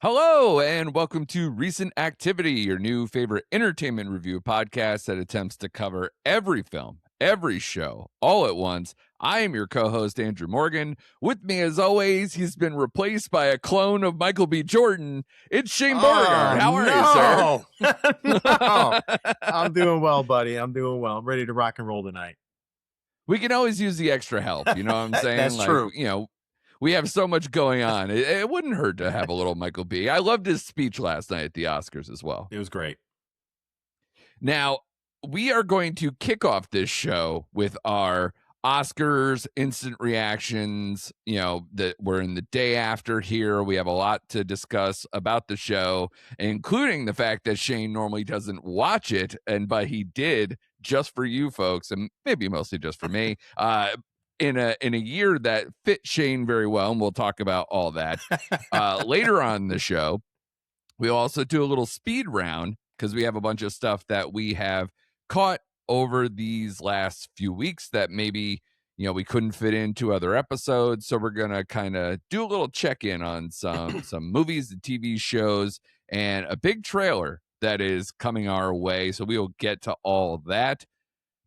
Hello, and welcome to Recent Activity, your new favorite entertainment review podcast that attempts to cover every film, every show, all at once. I am your co host, Andrew Morgan. With me, as always, he's been replaced by a clone of Michael B. Jordan. It's Shane Beauregard. How are you, sir? No, I'm doing well, buddy. I'm doing well. I'm ready to rock and roll tonight. We can always use the extra help. You know what I'm saying? That's true. We have so much going on. It wouldn't hurt to have a little Michael B. I loved his speech last night at the Oscars as well. It was great. Now, we are going to kick off this show with our Oscars instant reactions. That we're in the day after here. We have a lot to discuss about the show, including the fact that Shane normally doesn't watch it, but he did just for you folks, and maybe mostly just for me. In a year that fit Shane very well, and we'll talk about all that later on in the show. We'll also do a little speed round because we have a bunch of stuff that we have caught over these last few weeks that maybe we couldn't fit into other episodes. So we're gonna kind of do a little check-in on some movies and TV shows and a big trailer that is coming our way. So we will get to all that.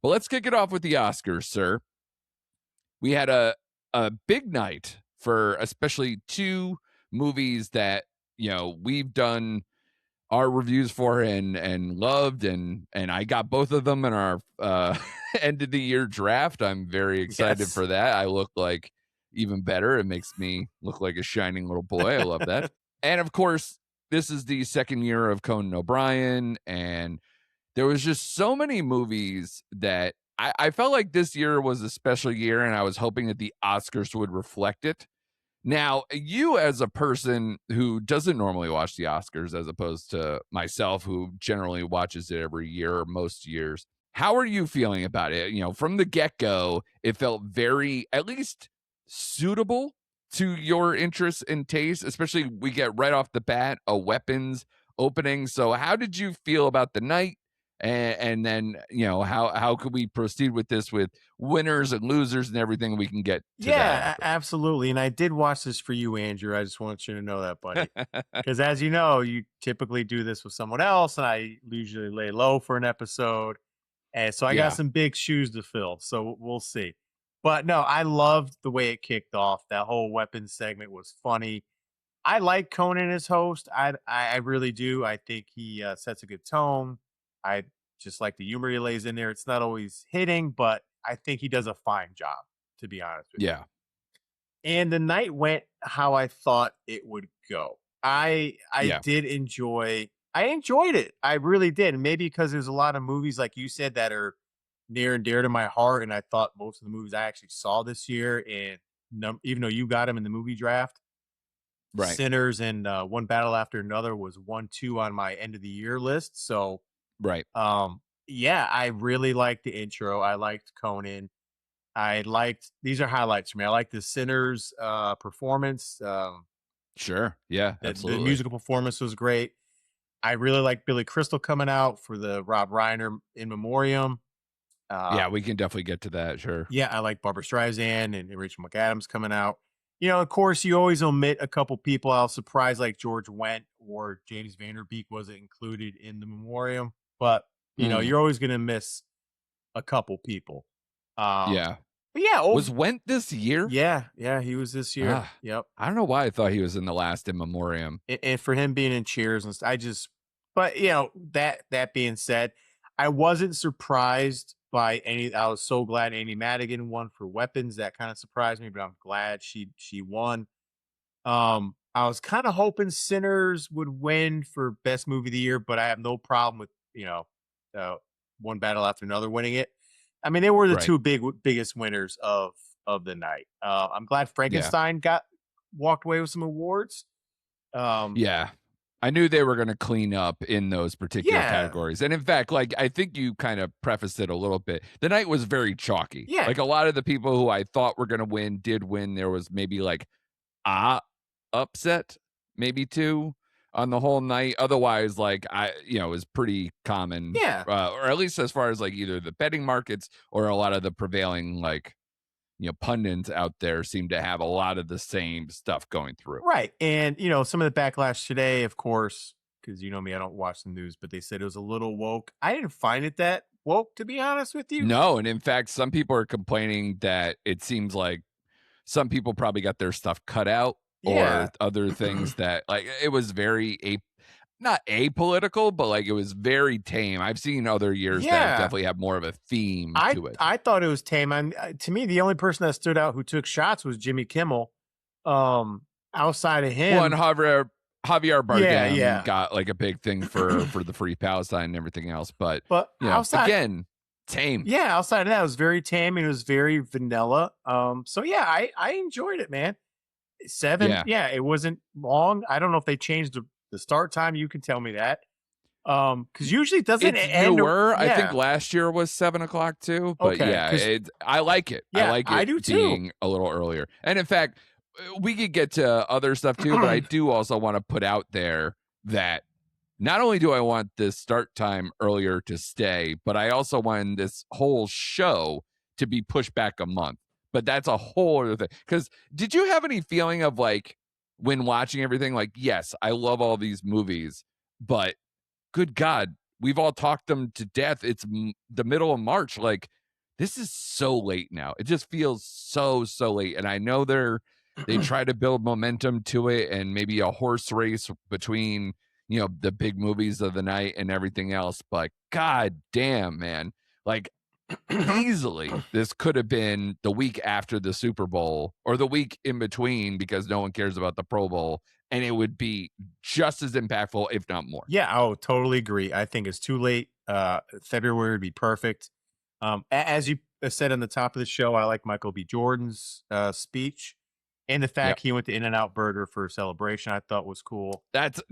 But let's kick it off with the Oscars, sir. We had a big night for especially two movies that we've done our reviews for and loved, and I got both of them in our end of the year draft. I'm very excited for that. I look like even better. It makes me look like a shining little boy. I love that. And of course, this is the second year of Conan O'Brien, and there was just so many movies that I felt like this year was a special year, and I was hoping that the Oscars would reflect it. Now, you as a person who doesn't normally watch the Oscars, as opposed to myself, who generally watches it every year or most years, how are you feeling about it? From the get-go, it felt very, at least, suitable to your interests and tastes, especially we get right off the bat a weapons opening. So how did you feel about the night? And then, how could we proceed with this with winners and losers and everything we can get to that? Absolutely. And I did watch this for you, Andrew. I just want you to know that, buddy. Because as you know, you typically do this with someone else, and I usually lay low for an episode. And so I got some big shoes to fill. So we'll see. But no, I loved the way it kicked off. That whole weapons segment was funny. I like Conan as host. I really do. I think he sets a good tone. I just like the humor he lays in there. It's not always hitting, but I think he does a fine job, to be honest with you. Yeah. And the night went how I thought it would go. I enjoyed it. I really did. And maybe because there's a lot of movies, like you said, that are near and dear to my heart. And I thought most of the movies I actually saw this year, and even though you got them in the movie draft, right, Sinners and One Battle After Another was 1-2 on my end of the year list. So right. I really liked the intro. I liked Conan. These are highlights for me. I like the Sinners performance. Sure. Yeah, absolutely. The musical performance was great. I really like Billy Crystal coming out for the Rob Reiner in memoriam. We can definitely get to that. Sure. Yeah, I like Barbara Streisand and Rachel McAdams coming out. Of course, you always omit a couple people. I was surprised, like George Wendt or James Vanderbeek wasn't included in the memoriam. But you're always going to miss a couple people. But was Wendt this year? Yeah, he was this year. Yep. I don't know why I thought he was in the last in memoriam. And for him being in Cheers, and but that being said, I wasn't surprised by any. I was so glad Amy Madigan won for Weapons. That kind of surprised me, but I'm glad she won. I was kind of hoping Sinners would win for Best Movie of the Year, but I have no problem with One Battle After Another winning it. I mean, they were the two biggest winners of the night. I'm glad Frankenstein walked away with some awards. I knew they were going to clean up in those particular categories. And in fact, I think you kind of prefaced it a little bit. The night was very chalky. Yeah. Like a lot of the people who I thought were going to win did win. There was maybe upset, maybe two on the whole night. Otherwise, it was pretty common. Yeah. Or at least as far as either the betting markets or a lot of the prevailing pundits out there seem to have a lot of the same stuff going through. Right. And, some of the backlash today, of course, because you know me, I don't watch the news, but they said it was a little woke. I didn't find it that woke, to be honest with you. No, and in fact, some people are complaining that it seems like some people probably got their stuff cut out Yeah. or other things that like it was very not apolitical, but like it was very tame. I've seen other years that have Yeah. definitely have more of a theme to it. I thought it was tame. To me, the only person that stood out who took shots was Jimmy Kimmel. Outside of him, Well, and Javier Bardem yeah. got like a big thing for the Free Palestine and everything else, but outside, again, tame. Yeah, outside of that, it was very tame and it was very vanilla. So yeah, I enjoyed it, man. 7, yeah, it wasn't long. I don't know if they changed the start time. You can tell me that. Because usually it doesn't end. Newer. I think last year was 7:00 too. But okay, I like it. Yeah, I like it I do being too. a little earlier. And in fact, we could get to other stuff too, but I do also want to put out there that not only do I want this start time earlier to stay, but I also want this whole show to be pushed back a month. But that's a whole other thing. Because did you have any feeling of like when watching everything, like, yes, I love all these movies, but good God, we've all talked them to death. It's the middle of March. Like, this is so late now. It just feels so late. And I know they try to build momentum to it and maybe a horse race between, the big movies of the night and everything else. But God damn, man, like easily this could have been the week after the Super Bowl or the week in between because no one cares about the Pro Bowl. And it would be just as impactful, if not more. Yeah, I would totally agree. I think it's too late. February would be perfect. As you said on the top of the show, I like Michael B. Jordan's speech, and the fact he went to In-N-Out Burger for a celebration. I thought was cool. That's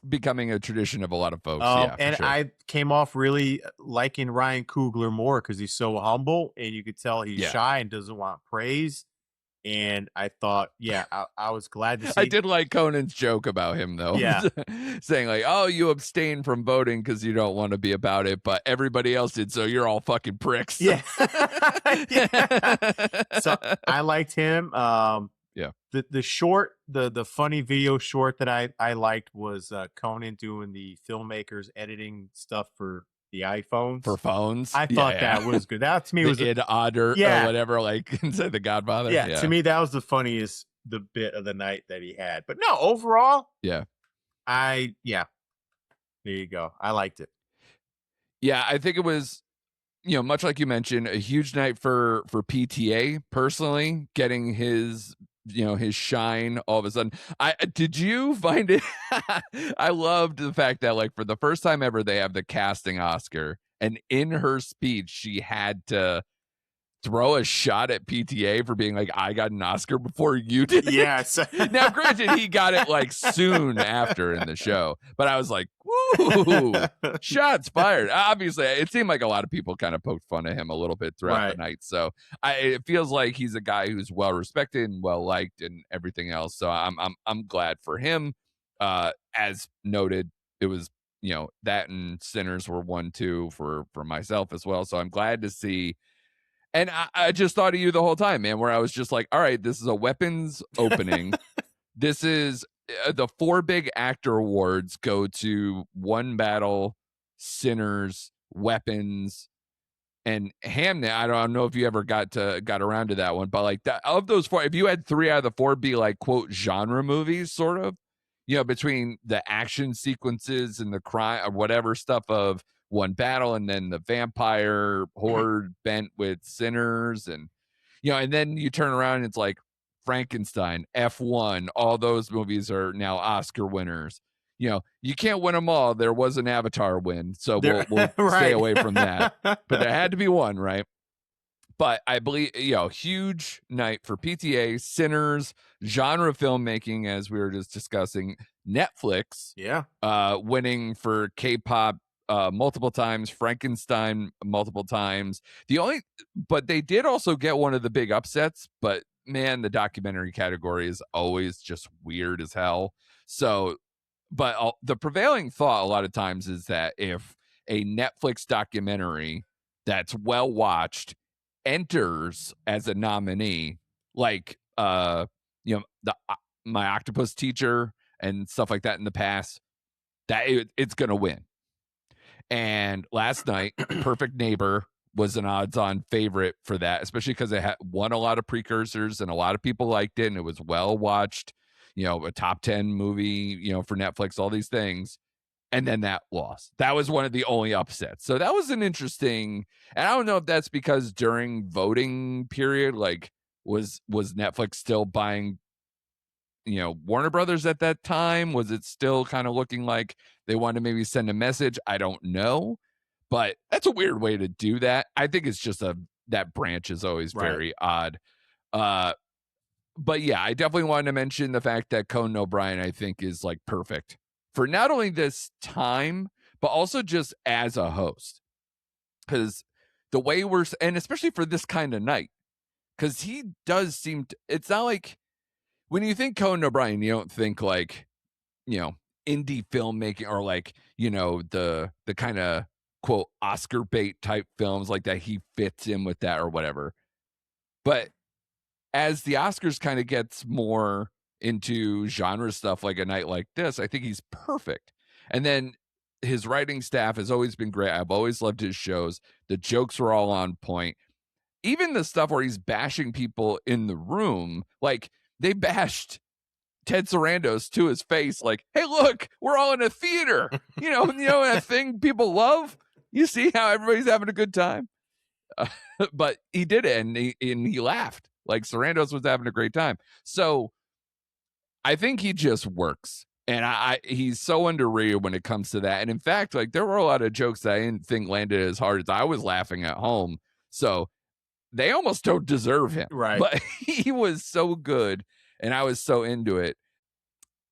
becoming a tradition of a lot of folks. And sure. I came off really liking Ryan Coogler more because he's so humble, and you could tell he's shy and doesn't want praise. And I thought, I was glad to see. I did like Conan's joke about him, though. Yeah. Saying like, oh, you abstain from voting because you don't want to be about it, but everybody else did, so you're all fucking pricks. Yeah. So I liked him. The short, the funny video short that I liked was Conan doing the filmmakers editing stuff for the iPhones. For phones? I thought that was good. That to me was Id Otter or whatever, like inside the Godfather. Yeah, to me that was the funniest bit of the night that he had. But no, overall, there you go. I liked it. Yeah, I think it was, much like you mentioned, a huge night for PTA personally, getting his his shine all of a sudden. Did you find it? I loved the fact that like for the first time ever, they have the casting Oscar, and in her speech, she had to throw a shot at PTA for being like, I got an Oscar before you did. Yes. Now, granted, he got it like soon after in the show, but I was like, woo, shots fired. Obviously, it seemed like a lot of people kind of poked fun at him a little bit throughout the night. So it feels like he's a guy who's well respected and well liked and everything else. So I'm glad for him. As noted, it was that and Sinners were 1-2 for myself as well. So I'm glad to see. And I just thought of you the whole time, man, where I was just like, all right, this is a weapons opening. This is the 4 big actor awards go to One Battle, Sinners, Weapons, and Hamnet. I don't know if you ever got around to that one, but like of those 4, if you had 3 out of the 4 be like, quote, genre movies, sort of, between the action sequences and the crime or whatever stuff of One Battle and then the vampire horde bent with Sinners and and then you turn around and it's like Frankenstein, F1, all those movies are now Oscar winners. You can't win them all. There was an Avatar win, so we'll stay away from that. But there had to be one, right? But I believe, huge night for PTA, Sinners, genre filmmaking, as we were just discussing, Netflix, winning for K-pop multiple times, Frankenstein multiple times. But they did also get one of the big upsets. But man, the documentary category is always just weird as hell. So, but the prevailing thought a lot of times is that if a Netflix documentary that's well watched enters as a nominee, like the My Octopus Teacher and stuff like that in the past, that it's gonna win. And last night, Perfect Neighbor was an odds-on favorite for that, especially because it had won a lot of precursors and a lot of people liked it and it was well watched, a top 10 movie, for Netflix, all these things. And then that lost. That was one of the only upsets. So that was an interesting, and I don't know if that's because during voting period, like was Netflix still buying, Warner Brothers at that time? Was it still kind of looking like they wanted to maybe send a message? I don't know. But that's a weird way to do that. I think it's just that branch is always very odd. But yeah, I definitely wanted to mention the fact that Conan O'Brien, I think, is like perfect for not only this time, but also just as a host. Because the way and especially for this kind of night, because he does seem to, it's not like when you think Conan O'Brien, you don't think like, indie filmmaking or like, the kind of quote Oscar bait type films like that he fits in with that or whatever. But as the Oscars kind of gets more into genre stuff like a night like this, I think he's perfect. And then his writing staff has always been great. I've always loved his shows. The jokes were all on point. Even the stuff where he's bashing people in the room, like they bashed Ted Sarandos to his face, like, "Hey, look, we're all in a theater." A thing people love. You see how everybody's having a good time, but he did it, and he laughed. Like Sarandos was having a great time. So I think he just works, and he's so underrated when it comes to that. And in fact, like there were a lot of jokes that I didn't think landed as hard as I was laughing at home. So they almost don't deserve him, but he was so good, and I was so into it.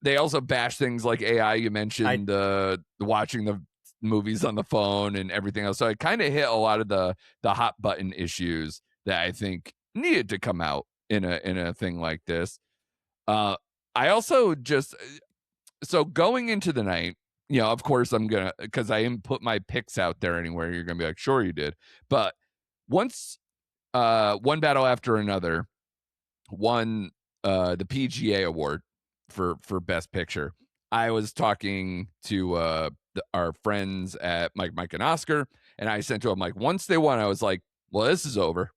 They also bash things like AI. You mentioned the watching the movies on the phone and everything else. So it kind of hit a lot of the hot button issues that I think needed to come out in a thing like this. I also just so going into the night, of course I'm gonna, because I didn't put my picks out there anywhere. You're gonna be like, sure you did, but once One Battle After Another won the PGA award for Best Picture, I was talking to our friends at Mike and Oscar, and I sent to them like, once they won, I was like, well, this is over.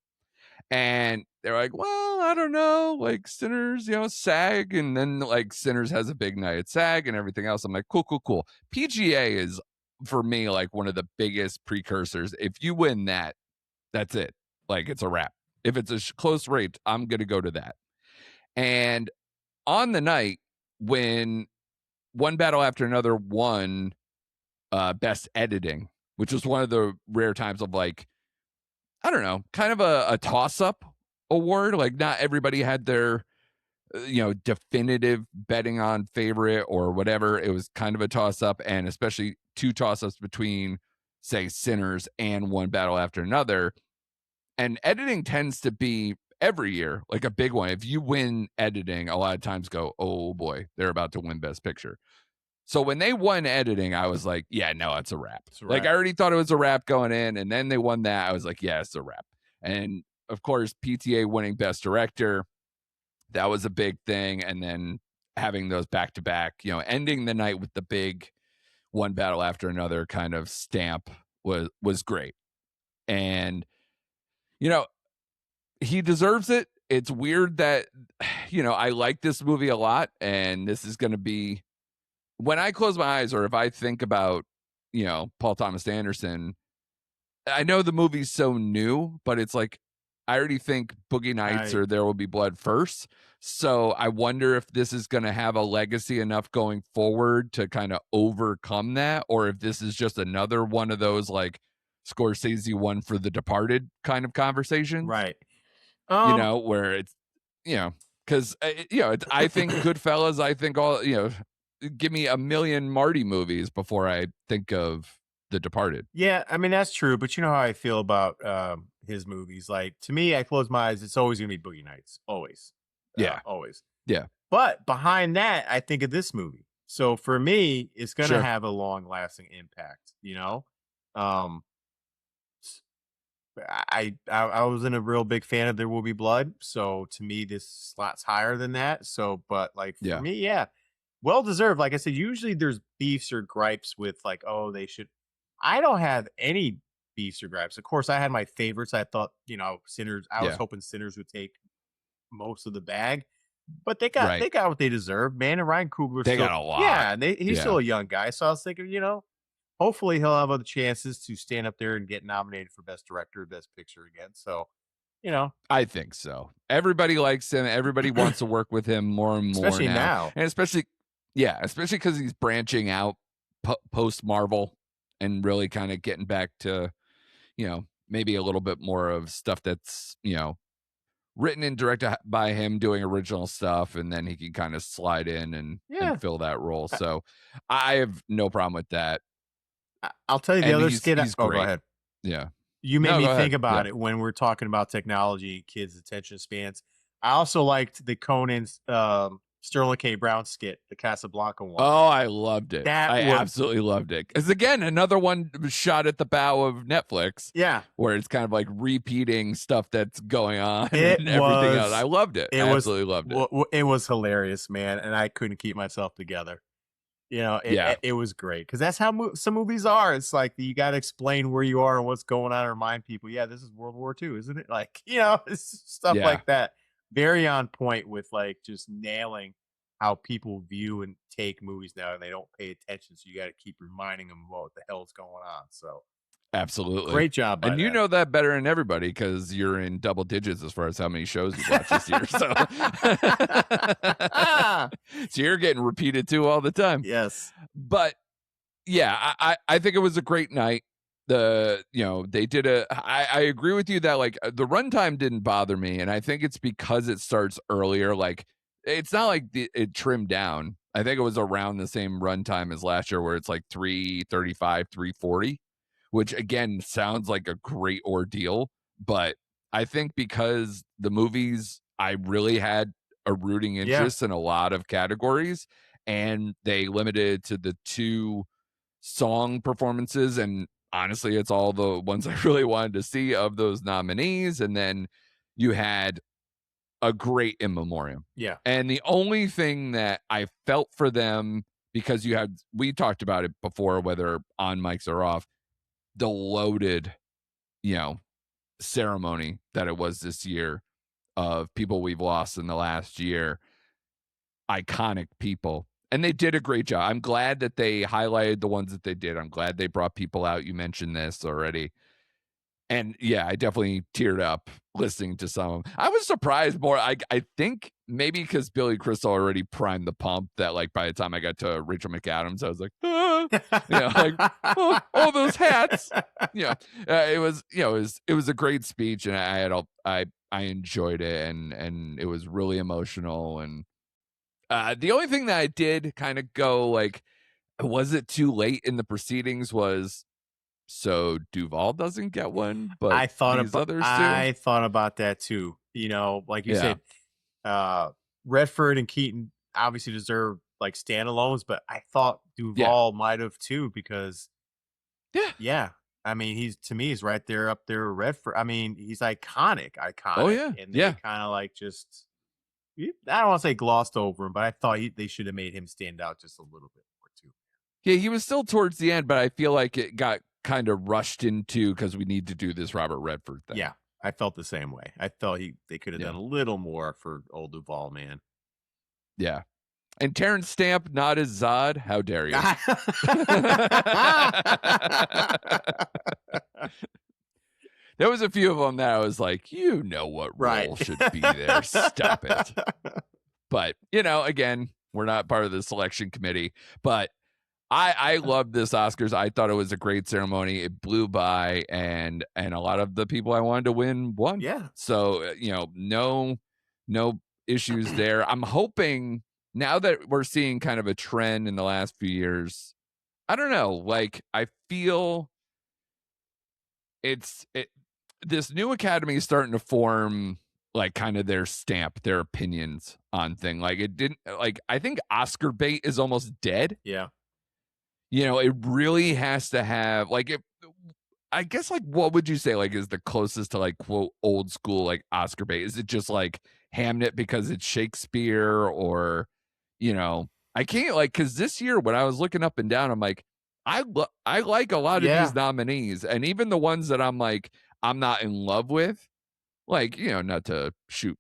And they're like, well, I don't know, like Sinners, SAG, and then like Sinners has a big night at SAG and everything else. I'm like, cool. PGA is for me like one of the biggest precursors. If you win that, that's it. Like it's a wrap. If it's a close rate, I'm gonna go to that. And on the night when One Battle After Another won Best Editing, which was one of the rare times of like, I don't know, kind of a toss-up award. Like not everybody had their, definitive betting on favorite or whatever. It was kind of a toss-up, and especially two toss-ups between, say, Sinners and One Battle After Another. And editing tends to be every year like a big one. If you win editing, a lot of times go, oh boy, they're about to win Best Picture. So when they won editing, I was like, yeah, no, it's a wrap. Like I already thought it was a wrap going in, and then they won that. I was like, yeah, it's a wrap. And of course, PTA winning Best Director, that was a big thing. And then having those back to back, ending the night with the big One Battle After Another kind of stamp was great. And he deserves it. It's weird that I like this movie a lot, and this is going to be, when I close my eyes or if I think about, Paul Thomas Anderson, I know the movie's so new, but it's like, I already think Boogie Nights or There Will Be Blood first. So I wonder if this is going to have a legacy enough going forward to kind of overcome that, or if this is just another one of those like Scorsese one for The Departed kind of conversations. Right. Where it's, because, I think Goodfellas, I think all, give me a million Marty movies before I think of The Departed. Yeah, I mean, that's true. But you know how I feel about his movies. Like, to me, I close my eyes, it's always going to be Boogie Nights. Always. Yeah. Always. Yeah. But behind that, I think of this movie. So for me, it's going to have a long lasting impact, I wasn't a real big fan of There Will Be Blood, so to me this slots higher than that. So, but like for Yeah. me, yeah, well deserved. Like I said, usually there's beefs or gripes with like, oh, they should. I don't have any beefs or gripes. Of course, I had my favorites. I thought, Sinners. I was Yeah. hoping Sinners would take most of the bag, but Right. they got what they deserved, man. And Ryan Coogler They still, got a lot. yeah, and he's Yeah. still a young guy. So I was thinking, hopefully he'll have other chances to stand up there and get nominated for best director, best picture again. So, you know, I think so. Everybody likes him. Everybody wants to work with him more and more especially now. now. And especially because he's branching out post Marvel and really kind of getting back to, maybe a little bit more of stuff that's, written and directed by him doing original stuff. And then he can kind of slide in Yeah. and fill that role. So I have no problem with that. I'll tell you the And other he's skit. great. Go ahead. Yeah. You made No, me go think ahead. about Yeah. it when we're talking about technology, kids' attention spans. I also liked the Conan's Sterling K. Brown skit, the Casablanca one. Oh, I loved it. That I was, absolutely loved it. Because again, another one was shot at the bow of Netflix, yeah, where it's kind of like repeating stuff that's going on it and everything else. I was, loved it. I absolutely loved it. it was hilarious, man, and I couldn't keep myself together. Yeah, It was great because that's how some movies are. It's like you got to explain where you are and what's going on, and remind people, yeah, this is World War II, isn't it? Like, it's stuff yeah, like that. Very on point with like just nailing how people view and take movies now, and they don't pay attention. So you got to keep reminding them what the hell's going on. So absolutely. great job by And you them. know that better than everybody because you're in double digits as far as how many shows you've watched this year. So, so you're getting repeated too all the time. Yes. But yeah, I think it was a great night. They did I agree with you that like the runtime didn't bother me, and I think it's because it starts earlier. Like it's not like it trimmed down. I think it was around the same runtime as last year, where it's like 335, 340, which again sounds like a great ordeal. But I think because the movies, I really had a rooting Yeah. interest in a lot of categories, and they limited it to the two song performances, and honestly it's all the ones I really wanted to see of those nominees. And then you had a great in memoriam, Yeah. and the only thing that I felt for them, because we talked about it before, whether on mics or off, the loaded you know ceremony that it was this year of people we've lost in the last year, iconic people. And they did a great job. I'm glad that they highlighted the ones that they did. I'm glad they brought people out. You mentioned this already. And yeah, I definitely teared up listening to some of them. I was surprised more. I think maybe because Billy Crystal already primed the pump, that like by the time I got to Rachel McAdams, I was like, like, oh, those hats. It was, it was a great speech, and I enjoyed it, and it was really emotional. And the only thing that I did kind of go like, was it too late in the proceedings, was so Duvall doesn't get one, but these others do. I thought about that too. Like you Yeah. said, Redford and Keaton obviously deserve like standalones, but I thought Yeah. Duvall might have too because Yeah. yeah, I mean he's right there up there with Redford. I mean he's iconic, Oh yeah. and they Yeah. kind of like just I don't want to say glossed over him, but I thought they should have made him stand out just a little bit more too. Yeah, he was still towards the end, but I feel like it got kind of rushed into because we need to do this Robert Redford thing. Yeah, I felt the same way. I felt they could have done a little more for old Duvall, man. Yeah. And Terrence Stamp not as Zod. How dare you? There was a few of them that I was like, what role should be there. Stop it. But, again, we're not part of the selection committee. But I loved this Oscars. I thought it was a great ceremony. It blew by, and a lot of the people I wanted to win won. Yeah. So, no issues there. I'm hoping now that we're seeing kind of a trend in the last few years, I don't know, like I feel this new academy is starting to form like kind of their stamp, their opinions on thing. Like it didn't, like I think Oscar bait is almost dead. Yeah. It really has to have like I guess, like, what would you say, like, is the closest to, like, quote, old school, like, Oscar bait? Is it just, like, Hamnet because it's Shakespeare or, you know, I can't, like, because this year when I was looking up and down, I'm like, I like a lot of these Yeah, nominees, and even the ones that I'm like, I'm not in love with, like, you know, not to shoot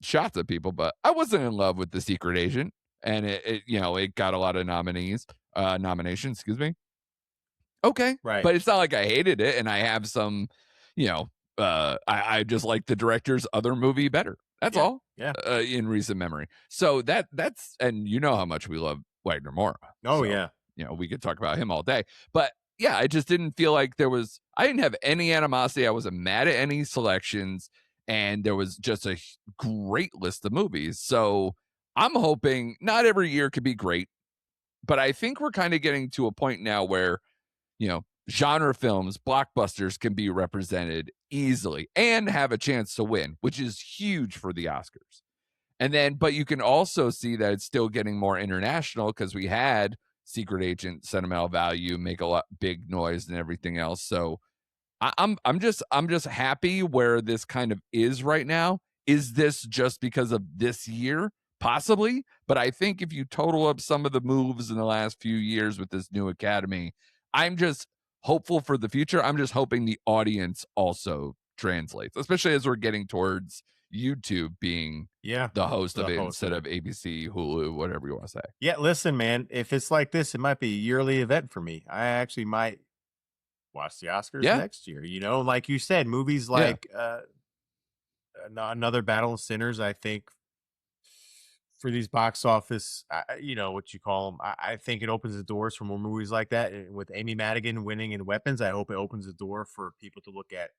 shots at people, but I wasn't in love with The Secret Agent, and it you know, it got a lot of nominations, excuse me. Okay, right. but it's not like I hated it, and I have some, you know, I just like the director's other movie better. That's Yeah, all, yeah. in recent memory. So that's and you know how much we love Wagner Moura, Oh so, yeah. you know, we could talk about him all day. But, yeah, I just didn't feel like I didn't have any animosity, I wasn't mad at any selections, and there was just a great list of movies. So, I'm hoping not every year could be great, but I think we're kinda getting to a point now where, you know, genre films, blockbusters can be represented easily and have a chance to win, which is huge for the Oscars. And then, but you can also see that it's still getting more international because we had Secret Agent, Sentimental Value make a lot big noise and everything else. So I'm just happy where this kind of is right now. Is this just because of this year? Possibly, but I think if you total up some of the moves in the last few years with this new academy, I'm just hopeful for the future. I'm just hoping the audience also translates, especially as we're getting towards YouTube being Yeah. the host of The it host instead of of it. ABC, Hulu, whatever you want to say. Yeah, listen, man, if it's like this, it might be a yearly event for me. I actually might watch the Oscars Yeah, next year. Like you said, movies yeah, like Another Battle of Sinners, I think for these box office, what you call them. I think it opens the doors for more movies like that. And with Amy Madigan winning in Weapons, I hope it opens the door for people to look at,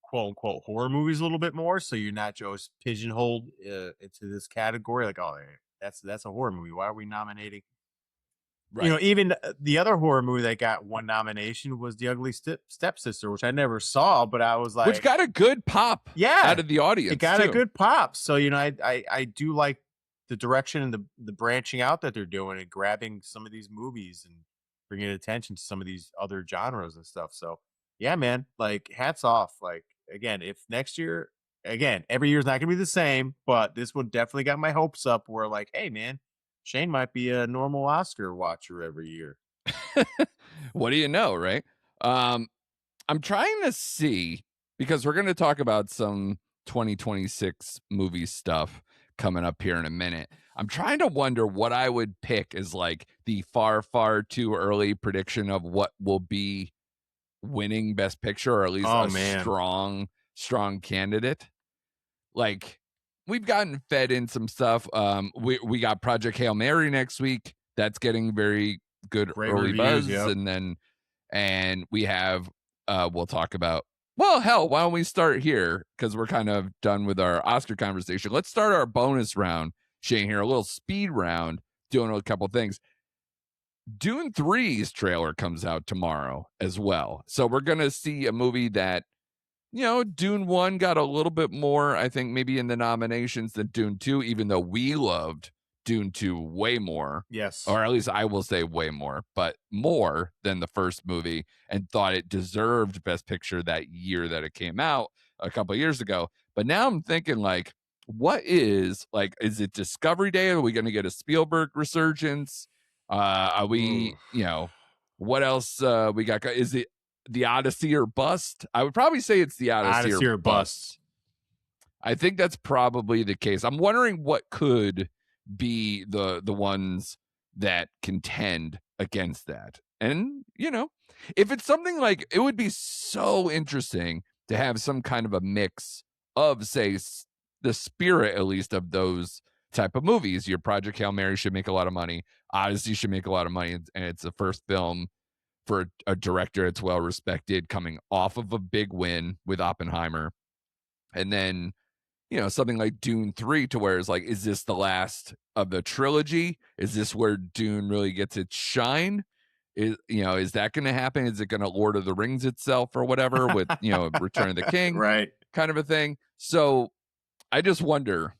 quote unquote horror movies a little bit more. So you're not just pigeonholed into this category. Like, oh, that's a horror movie. Why are we nominating? right. Even the other horror movie that got one nomination was The Ugly Stepsister, which I never saw, but I was Which like, got a good pop out yeah, of the it audience got a too. good pop. So, I do like the direction and the branching out that they're doing and grabbing some of these movies and bringing attention to some of these other genres and stuff. So, yeah, man, like hats off. Like again, if next year, again, every year's not gonna be the same, but this one definitely got my hopes up. Where like, hey, man, Shane might be a normal Oscar watcher every year. What do you know, right? Um, I'm trying to see because we're going to talk about some 2026 movie stuff coming up here in a minute. I'm trying to wonder what I would pick as like the far, far too early prediction of what will be winning Best Picture, or at least Oh a man, strong candidate. Like we've gotten fed in some stuff. We got Project Hail Mary next week. That's getting very good great early reviews. buzz, Yep. and we have we'll talk about, well, hell, why don't we start here because we're kind of done with our Oscar conversation. Let's start our bonus round, Shane, here, a little speed round, doing a couple things. Dune 3's trailer comes out tomorrow as well, so we're gonna see a movie that, you know, Dune 1 got a little bit more, I think, maybe in the nominations than Dune 2, even though we loved Dune 2 way more, Yes. or at least I will say way more, but more than the first movie, and thought it deserved Best Picture that year that it came out a couple of years ago. But now I'm thinking, like, is it Discovery Day? Are we going to get a Spielberg resurgence? Are we, Ooh. you know, what else we got? Is it the Odyssey or bust? I would probably say it's the Odyssey or Odyssey or bust. bust. I think that's probably the case. I'm wondering what could be the ones that contend against that. And, you know, if it's something like, it would be so interesting to have some kind of a mix of, say, the spirit at least of those type of movies. Your Project Hail Mary should make a lot of money. Odyssey should make a lot of money, and it's the first film for a director that's well respected coming off of a big win with Oppenheimer. And then, you know, something like Dune 3 to where it's like, is this the last of the trilogy? Is this where Dune really gets its shine? Is that going to happen? Is it going to Lord of the Rings itself or whatever with, Return of the King Right. kind of a thing? So I just wonder,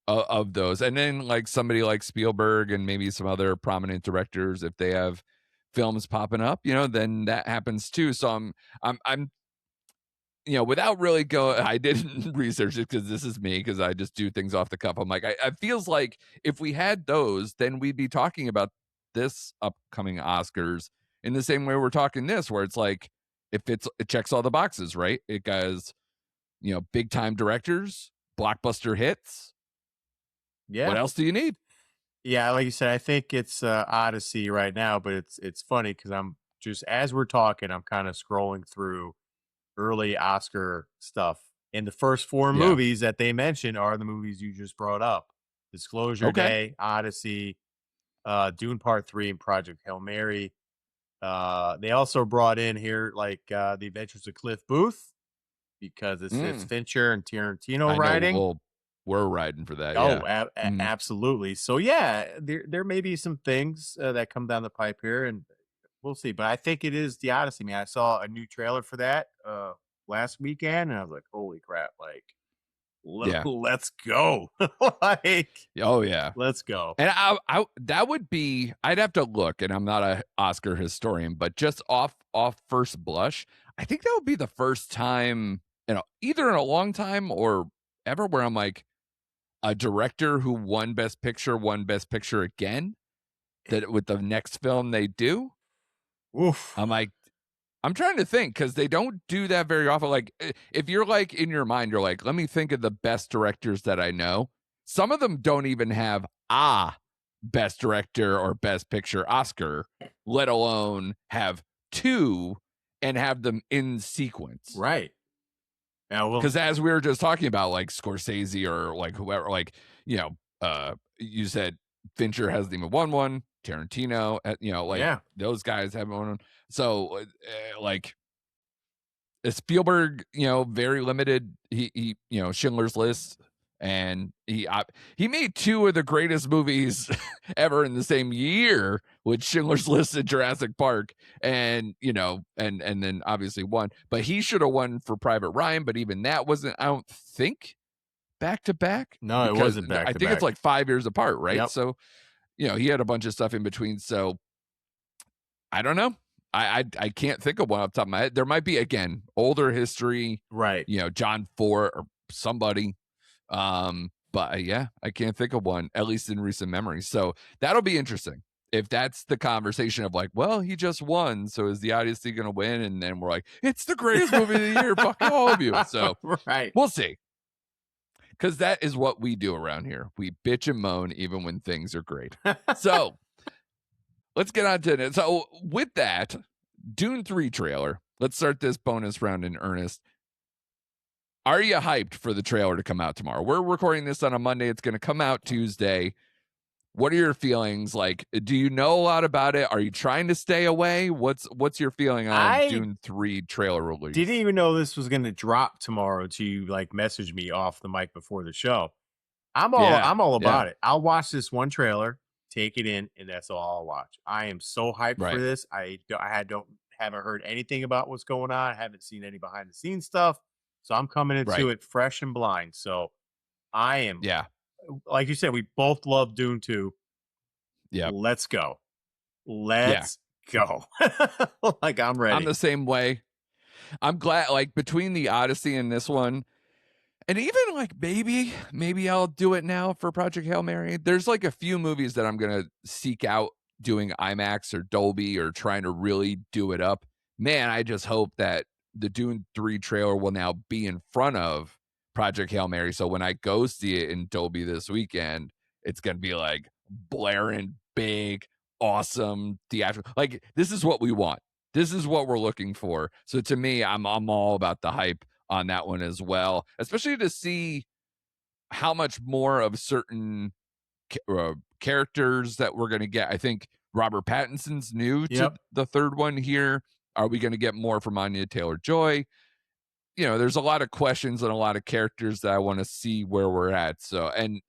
of those. And then like somebody like Spielberg and maybe some other prominent directors, if they have films popping up, then that happens too. So I'm without really I didn't research it because this is me, because I just do things off the cuff. I'm like, I feels like if we had those, then we'd be talking about this upcoming Oscars in the same way we're talking this, where it's like, it checks all the boxes, right? It goes, big time directors, blockbuster hits. Yeah. What else do you need? Yeah, like you said, I think it's Odyssey right now, but it's funny because I'm just as we're talking, I'm kind of scrolling through early Oscar stuff. And the first four Yeah. movies that they mentioned are the movies you just brought up: Disclosure Okay. Day, Odyssey, Dune Part 3, and Project Hail Mary. They also brought in here like The Adventures of Cliff Booth because it's Fincher and Tarantino I know. writing. Well, we're riding for that. Oh, Yeah. Mhm. absolutely. So yeah, there may be some things that come down the pipe here, and we'll see. But I think it is the Odyssey, man. I saw a new trailer for that last weekend, and I was like, "Holy crap!" Like, Yeah. let's go! Like, Oh yeah. let's go. And I that would be, I'd have to look, and I'm not a Oscar historian, but just off first blush, I think that would be the first time, either in a long time or ever, where I'm like, a director who won Best Picture again, that with the next film they do. Oof. I'm like, I'm trying to think, because they don't do that very often. Like, if you're like in your mind, you're like, let me think of the best directors that I know. Some of them don't even have best director or best picture Oscar, let alone have two and have them in sequence. Right. Yeah. Well. Because as we were just talking about, like Scorsese or like whoever, like, you said Fincher hasn't even won one. Tarantino, like Yeah. those guys haven't won one. So, like, Spielberg, very limited. He Schindler's List, and he made two of the greatest movies ever in the same year with Schindler's List and Jurassic Park, and and then obviously won. But he should have won for Private Ryan, but even that wasn't, I don't think, back to back, No, it because wasn't back I to think it's back. like 5 years apart, right? Yep. So he had a bunch of stuff in between. So I don't know. I can't think of one off the top of my head. There might be, again, older history, Right. John Ford or somebody. But yeah, I can't think of one, at least in recent memory. So that'll be interesting. If that's the conversation of like, well, he just won, so is the Odyssey going to win? And then we're like, it's the greatest movie of the year, fuck all of you. So right. we'll see. Because that is what we do around here. We bitch and moan even when things are great. So let's get on to it. So with that, Dune 3 trailer. Let's start this bonus round in earnest. Are you hyped for the trailer to come out tomorrow? We're recording this on a Monday. It's going to come out Tuesday. What are your feelings? Like, do you know a lot about it? Are you trying to stay away? What's your feeling on Dune 3 trailer release? Didn't even know this was going to drop tomorrow till you like message me off the mic before the show. I'm all about it. I'll watch this one trailer, take it in, and that's all I'll watch. I am so hyped for this. Haven't heard anything about what's going on. I haven't seen any behind the scenes stuff. So I'm coming into it fresh and blind. So I am, like you said, we both love Dune 2. Yeah. Let's go. Let's go. Like, I'm ready. I'm the same way. I'm glad, like, between the Odyssey and this one, and even like maybe I'll do it now for Project Hail Mary. There's like a few movies that I'm going to seek out doing IMAX or Dolby or trying to really do it up. Man, I just hope that the Dune 3 trailer will now be in front of Project Hail Mary. So when I go see it in Dolby this weekend, it's going to be like blaring big, awesome theatrical. Like, this is what we want. This is what we're looking for. So to me, I'm all about the hype on that one as well, especially to see how much more of certain characters that we're going to get. I think Robert Pattinson's new to the third one here. Are we going to get more from Anya Taylor-Joy? There's a lot of questions and a lot of characters that I want to see where we're at. So, and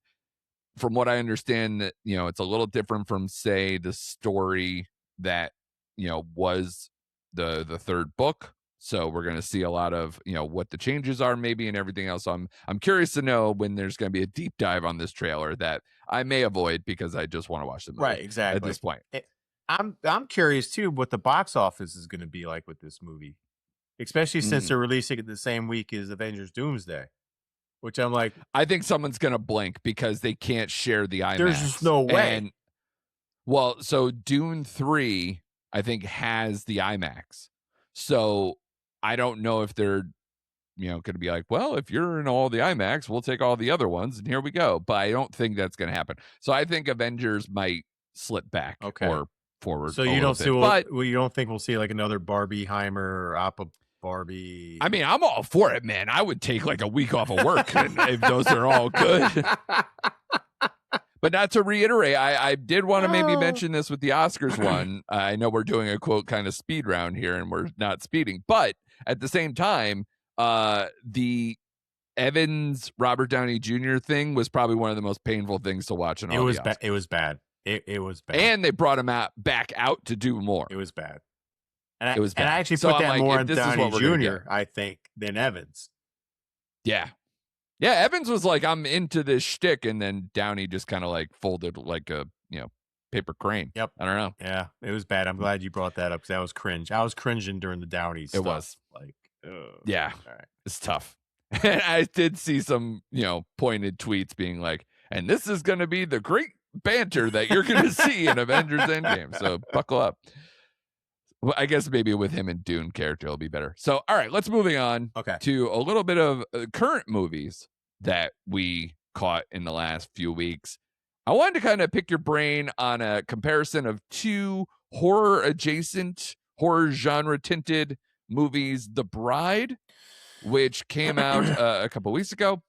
from what I understand, that it's a little different from, say, the story that was the third book. So we're going to see a lot of what the changes are maybe and everything else. So I'm curious to know when there's going to be a deep dive on this trailer that I may avoid because I just want to watch the movie. Right, exactly. At this point. I'm curious too what the box office is going to be like with this movie, especially since Mm. they're releasing it the same week as Avengers Doomsday, which I'm like, I think someone's gonna blink because they can't share the there's just IMAX. no way. And well, so Dune 3, I think, has the IMAX. So I don't know if they're, gonna be like, well, if you're in all the IMAX, we'll take all the other ones, and here we go. But I don't think that's gonna happen. So I think Avengers might slip back Okay. or forward So a you little don't see bit. But well, you don't think we'll see like another Barbieheimer or Appa I Barbie? mean, I'm all for it, man. I would take like a week off of work and if those are all good. But not to reiterate, I did want to maybe Oh. mention this with the Oscars one. I know we're doing a quote kind of speed round here and we're not speeding, but at the same time, the Evans Robert Downey Jr. thing was probably one of the most painful things to watch in It all was the bad. Oscars. It was bad. It was bad. And they brought him back out to do more. It was bad. And It was I bad. actually So put I'm that like, more if on this is Downey what we're gonna Jr. get. I think than Evans. Yeah. Yeah, Evans was like, I'm into this shtick, and then Downey just kind of like folded like a, paper crane. Yep. I don't know. Yeah, it was bad. I'm glad you brought that up because that was cringe. I was cringing during the Downey stuff. It was. Like, ugh. Yeah. All right. It's tough. And I did see some, pointed tweets being like, and this is going to be the great banter that you're going to see in Avengers Endgame. So buckle up. Well, I guess maybe with him and Dune character, it'll be better. So, all right, let's moving on Okay. to a little bit of current movies that we caught in the last few weeks. I wanted to kind of pick your brain on a comparison of two horror adjacent, horror genre tinted movies. The Bride, which came out a couple weeks ago,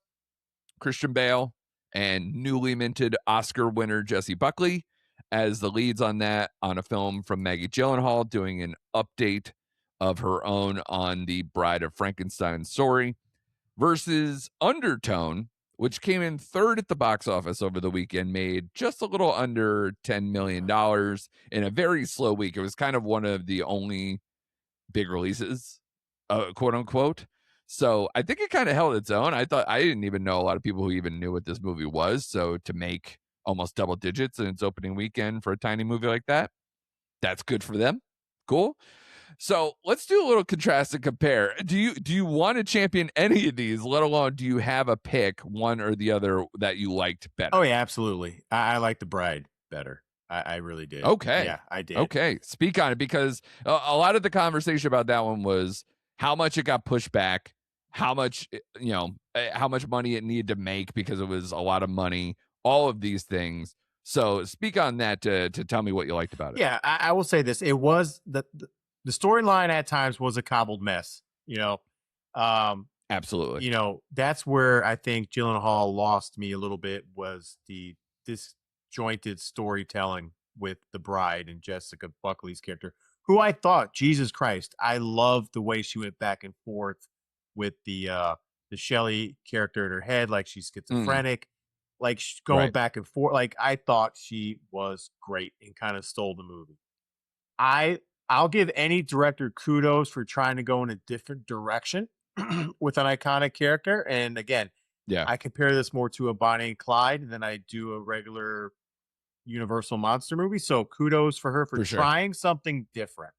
Christian Bale and newly minted Oscar winner Jessie Buckley as the leads on that, on a film from Maggie Gyllenhaal doing an update of her own on the Bride of Frankenstein story, versus Undertone, which came in third at the box office over the weekend, made just a little under $10 million in a very slow week. It was kind of one of the only big releases, quote unquote. So I think it kind of held its own. I didn't even know a lot of people who even knew what this movie was. So to make almost double digits in its opening weekend for a tiny movie like that, that's good for them. Cool. So let's do a little contrast and compare. Do you want to champion any of these, let alone do you have a pick, one or the other, that you liked better? Oh yeah, absolutely. I like The Bride better. I really did. Okay. Yeah, I did. Okay. Speak on it, because a lot of the conversation about that one was how much it got pushed back, how much, how much money it needed to make because it was a lot of money, all of these things. So speak on that to tell me what you liked about it. Yeah, I will say this. It was the storyline at times was a cobbled mess, Absolutely. That's where I think Gyllenhaal lost me a little bit, was the disjointed storytelling with the Bride and Jessica Buckley's character, who I thought, Jesus Christ, I loved the way she went back and forth with the Shelley character in her head, like she's schizophrenic, like she's going Right. back and forth. Like I thought she was great and kind of stole the movie. I'll give any director kudos for trying to go in a different direction with an iconic character. And again, Yeah. I compare this more to a Bonnie and Clyde than I do a regular Universal monster movie. So kudos for her for For sure. trying something different.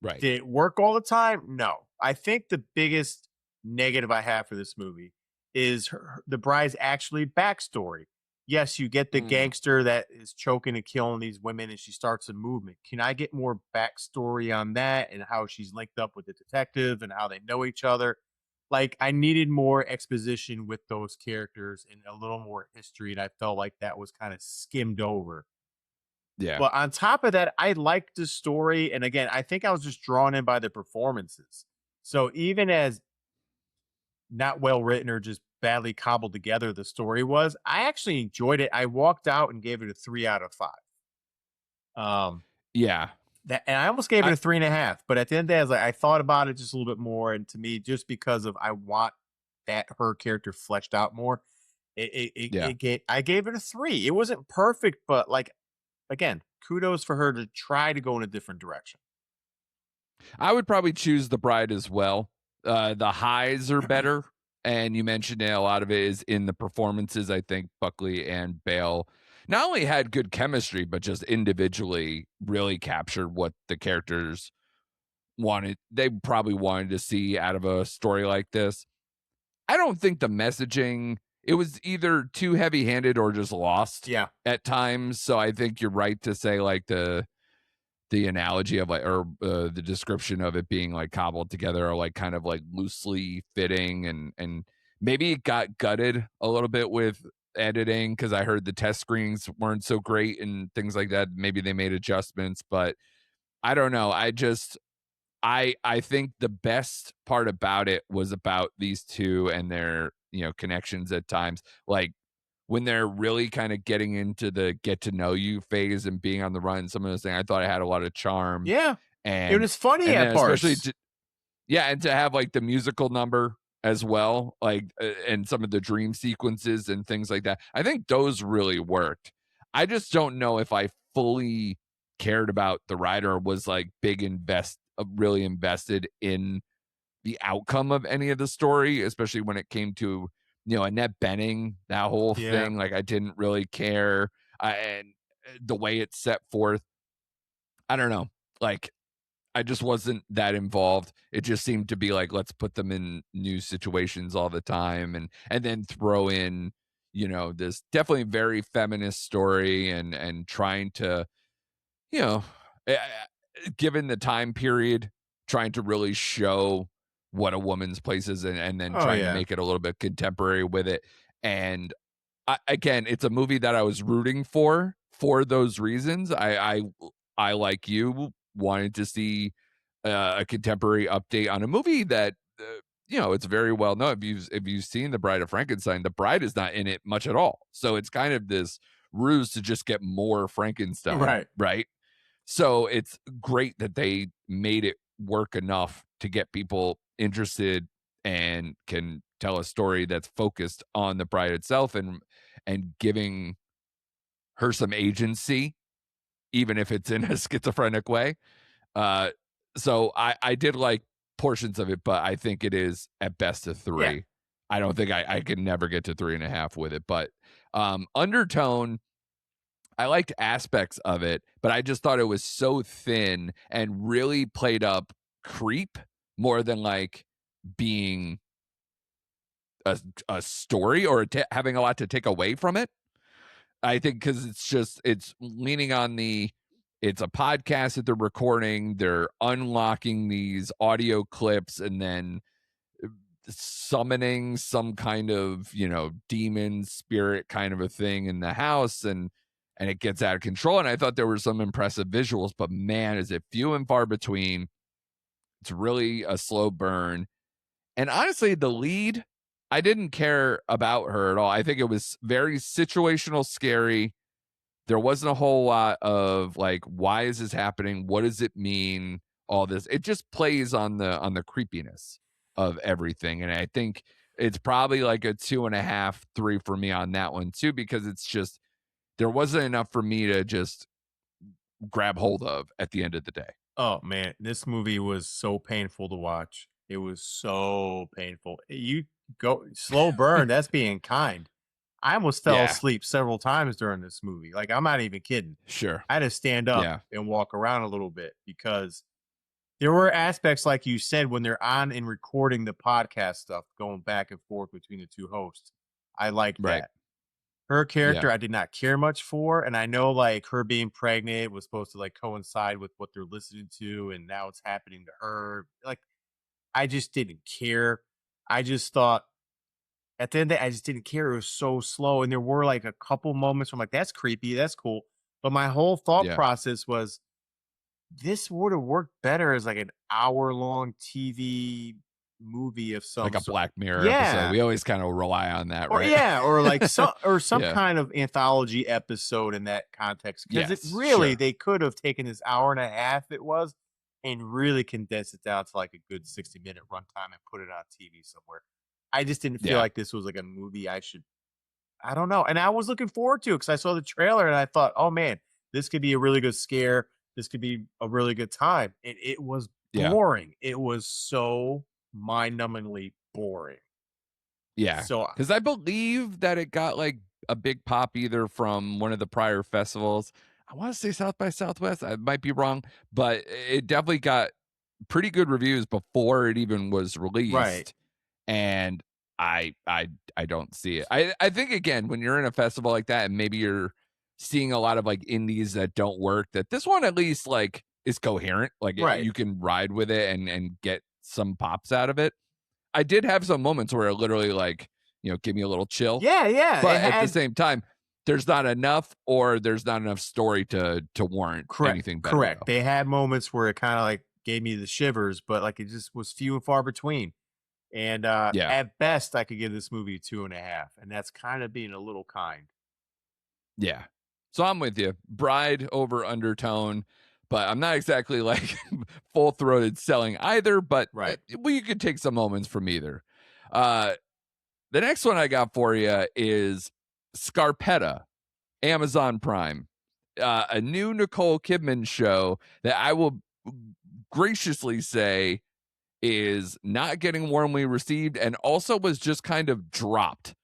Right. Did it work all the time? No. I think the biggest negative I have for this movie is the Bride's actually backstory. Yes, you get the gangster that is choking and killing these women, and she starts a movement. Can I get more backstory on that and how she's linked up with the detective and how they know each other? Like, I needed more exposition with those characters and a little more history, and I felt like that was kind of skimmed over. Yeah. But on top of that, I liked the story. And again, I think I was just drawn in by the performances. So even as not well written or just badly cobbled together the story was, I actually enjoyed it. I walked out and gave it a 3 out of 5. Yeah. And I almost gave it a 3.5. But at the end of the day, I was like, I thought about it just a little bit more. And to me, just because of I want that her character fleshed out more, I gave it a 3. It wasn't perfect, but like, again, kudos for her to try to go in a different direction. I would probably choose The Bride as well. The highs are better, and you mentioned it, a lot of it is in the performances. I think Buckley and Bale not only had good chemistry, but just individually really captured what the characters they probably wanted to see out of a story like this. I don't think the messaging, it was either too heavy-handed or just lost Yeah. at times. So I think you're right to say like the analogy of like, or the description of it being like cobbled together, or like kind of like loosely fitting, and maybe it got gutted a little bit with editing, because I heard the test screenings weren't so great and things like that. Maybe they made adjustments, but I don't know. I think the best part about it was about these two and their, connections at times. Like when they're really kind of getting into the get to know you phase and being on the run, some of those things, I thought it had a lot of charm. Yeah. It And was funny and then at especially parts. yeah, and to have like the musical number as well, like and some of the dream sequences and things like that. I think those really worked. I just don't know if I fully cared about the writer, or was like really invested in the outcome of any of the story, especially when it came to, Annette Bening, that whole Yeah. thing. Like I didn't really care. And the way it's set forth, I don't know. Like I just wasn't that involved. It just seemed to be like, let's put them in new situations all the time, and then throw in, this definitely very feminist story, and trying to, you know, eh, given the time period, trying to really show what a woman's place is, and then Oh trying to yeah. make it a little bit contemporary with it. And again, it's a movie that I was rooting for those reasons. I like you wanted to see a contemporary update on a movie that it's very well known. If you've seen The Bride of Frankenstein, the bride is not in it much at all. So it's kind of this ruse to just get more Frankenstein, Right. right? So it's great that they made it work enough to get people interested and can tell a story that's focused on the bride itself, and giving her some agency, even if it's in a schizophrenic way. Uh, so I did like portions of it, but I think it is at best a Yeah. 3. I don't think I could never get to 3.5 with it, but Undertone, I liked aspects of it, but I just thought it was so thin and really played up creep more than like being a story, or having a lot to take away from it. I think because it's leaning on it's a podcast that they're recording. They're unlocking these audio clips and then summoning some kind of, demon spirit kind of a thing in the house, and it gets out of control. And I thought there were some impressive visuals, but man, is it few and far between. It's really a slow burn. And honestly, the lead, I didn't care about her at all. I think it was very situational scary. There wasn't a whole lot of like, why is this happening? What does it mean? All this. It just plays on the creepiness of everything. And I think it's probably like a 2.5, 3 for me on that one too, because it's just, there wasn't enough for me to just grab hold of at the end of the day. Oh man, this movie was so painful to watch. It was so painful. You go slow burn, that's being kind. I almost fell Yeah, asleep several times during this movie. Like I'm not even kidding. sure. I had to stand up Yeah, and walk around a little bit because there were aspects like you said when they're on and recording the podcast stuff going back and forth between the two hosts. I liked right. that. Her Yeah, character I did not care much for, and I know, like, her being pregnant was supposed to, like, coincide with what they're listening to, and now it's happening to her. Like, I just didn't care. I just thought at the end of the day, I just didn't care. It was so slow, and there were, like, a couple moments where I'm like, "That's creepy, that's cool." But my whole thought yeah. process was, this would've worked better as, like, an hour-long TV movie of Like some a sort. Black Mirror episode. Yeah. We always kind of rely on that, Or right? yeah, or like some Yeah. kind of anthology episode in that context, because it Yes, really sure. they could have taken this hour and a half it was, and really condensed it down to like a good 60-minute runtime and put it on TV somewhere. I just didn't feel Yeah. like this was like a movie I don't know, and I was looking forward to it because I saw the trailer and I thought, "Oh, man, this could be a really good scare. This could be a really good time," and it was Yeah. boring. It was so mind-numbingly boring. Yeah. So Because I believe that it got like a big pop either from one of the prior festivals. I want to say South by Southwest. I might be wrong, but it definitely got pretty good reviews before it even was Right. released. And I don't see it. I think again, when you're in a festival like that and maybe you're seeing a lot of like indies that don't work, that this one at least like is coherent. Like Right. you can ride with it and get some pops out of it. I did have some moments where it literally like, give me a little chill. Yeah, yeah. It But at the had same time, there's not enough or there's not enough story to warrant correct. anything better Correct. though. They had moments where it kind of like gave me the shivers, but like it just was few and far between. And Yeah. at best, I could give this movie 2.5, and that's kind of being a little kind. Yeah. So I'm with you. Bride over Undertone, but I'm not exactly like full throated selling either, but Right. you could take some moments from either. Uh, the next one I got for you is Scarpetta, Amazon Prime, a new Nicole Kidman show that I will graciously say is not getting warmly received and also was just kind of dropped.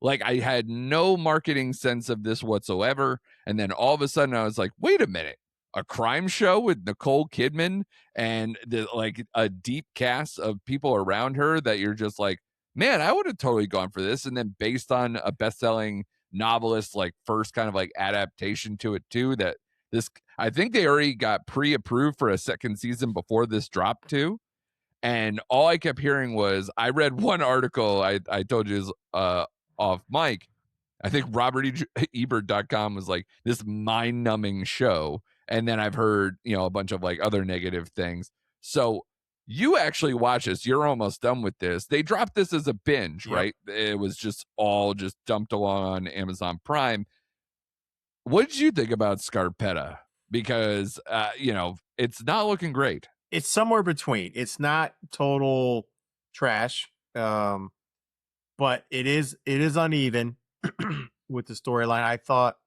Like I had no marketing sense of this whatsoever. And then all of a sudden I was like, wait a minute, a crime show with Nicole Kidman and like a deep cast of people around her that you're just like, man, I would have totally gone for this. And then based on a best-selling novelist, like first kind of like adaptation to it too, that this, I think they already got pre-approved for a second season before this dropped too. And all I kept hearing was, I read one article I told you is off mic. I think RobertEbert.com was like this mind-numbing show. And then I've heard, a bunch of like other negative things. So you actually watch this. You're almost done with this. They dropped this as a binge, Yep. right? It was just all just dumped along on Amazon Prime. What did you think about Scarpetta? Because, it's not looking great. It's somewhere between. It's not total trash, but it is uneven with the storyline. I thought